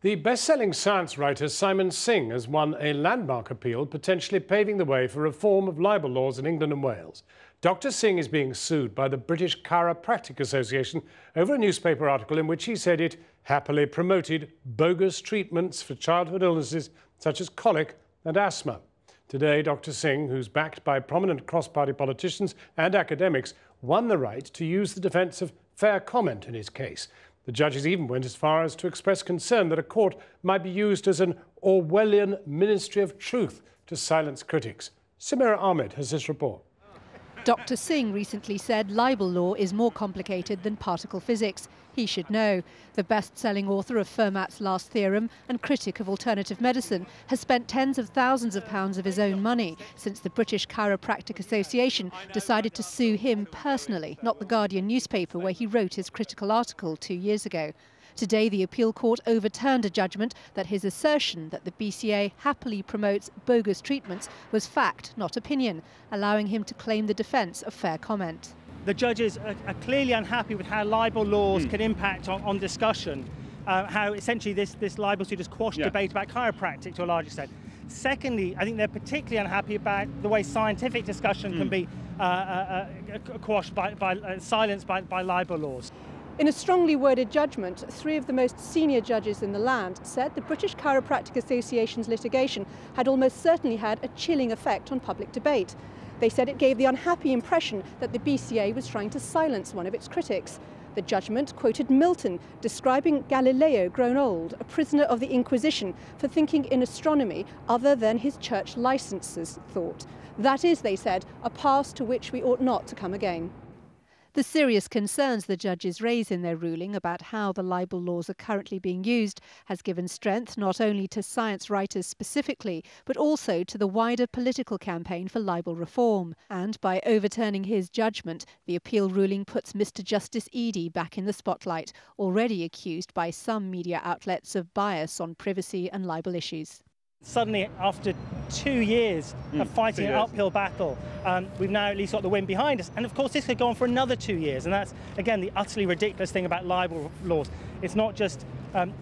The best-selling science writer Simon Singh has won a landmark appeal, potentially paving the way for reform of libel laws in England and Wales. Dr. Singh is being sued by the British Chiropractic Association over a newspaper article in which he said it happily promoted bogus treatments for childhood illnesses such as colic and asthma. Today, Dr. Singh, who's backed by prominent cross-party politicians and academics, won the right to use the defence of fair comment in his case. The judges even went as far as to express concern that a court might be used as an Orwellian ministry of truth to silence critics. Samira Ahmed has this report. Dr. Singh recently said libel law is more complicated than particle physics. He should know. The best-selling author of Fermat's Last Theorem and critic of alternative medicine has spent tens of thousands of pounds of his own money since the British Chiropractic Association decided to sue him personally, not the Guardian newspaper where he wrote his critical article 2 years ago. Today, the appeal court overturned a judgment that his assertion that the BCA happily promotes bogus treatments was fact, not opinion, allowing him to claim the defence of fair comment. The judges are clearly unhappy with how libel laws can impact on discussion, how essentially this libel suit has quashed debate about chiropractic to a large extent. Secondly, I think they're particularly unhappy about the way scientific discussion can be quashed silenced by libel laws. In a strongly worded judgment, 3 of the most senior judges in the land said the British Chiropractic Association's litigation had almost certainly had a chilling effect on public debate. They said it gave the unhappy impression that the BCA was trying to silence one of its critics. The judgment quoted Milton, describing Galileo grown old, a prisoner of the Inquisition, for thinking in astronomy other than his church licenses thought. That is, they said, a past to which we ought not to come again. The serious concerns the judges raise in their ruling about how the libel laws are currently being used has given strength not only to science writers specifically, but also to the wider political campaign for libel reform. And by overturning his judgment, the appeal ruling puts Mr. Justice Eadie back in the spotlight, already accused by some media outlets of bias on privacy and libel issues. Suddenly, after 2 years of fighting an uphill battle, we've now at least got the win behind us. And of course, this could go on for another 2 years. And that's, again, the utterly ridiculous thing about libel laws. It's not just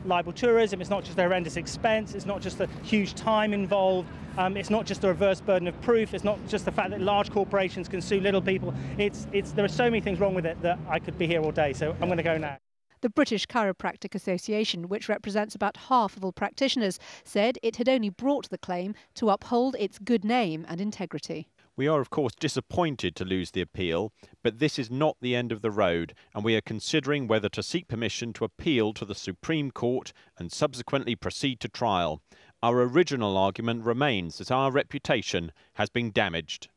libel tourism, it's not just the horrendous expense, it's not just the huge time involved, it's not just the reverse burden of proof, it's not just the fact that large corporations can sue little people. There are so many things wrong with it that I could be here all day, so I'm going to go now. The British Chiropractic Association, which represents about half of all practitioners, said it had only brought the claim to uphold its good name and integrity. We are, of course, disappointed to lose the appeal, but this is not the end of the road, and we are considering whether to seek permission to appeal to the Supreme Court and subsequently proceed to trial. Our original argument remains that our reputation has been damaged.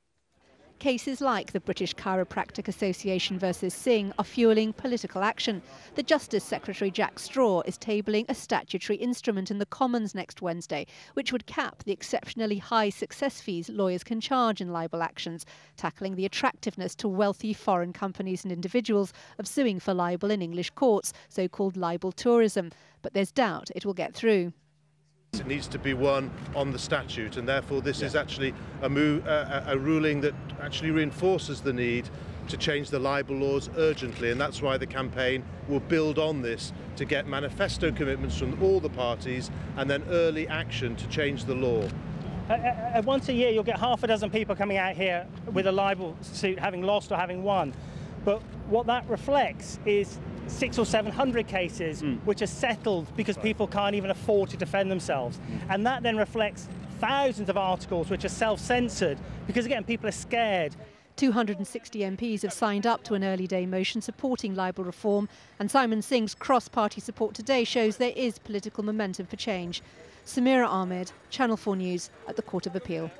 Cases like the British Chiropractic Association versus Singh are fuelling political action. The Justice Secretary Jack Straw is tabling a statutory instrument in the Commons next Wednesday, which would cap the exceptionally high success fees lawyers can charge in libel actions, tackling the attractiveness to wealthy foreign companies and individuals of suing for libel in English courts, so-called libel tourism. But there's doubt it will get through. It needs to be won on the statute, and therefore this is actually a ruling that actually reinforces the need to change the libel laws urgently, and that's why the campaign will build on this to get manifesto commitments from all the parties and then early action to change the law. Once a year you'll get half a dozen people coming out here with a libel suit having lost or having won, but what that reflects is 600 or 700 cases which are settled because people can't even afford to defend themselves. And that then reflects thousands of articles which are self-censored because, again, people are scared. 260 MPs have signed up to an early day motion supporting libel reform, and Simon Singh's cross-party support today shows there is political momentum for change. Samira Ahmed, Channel 4 News at the Court of Appeal.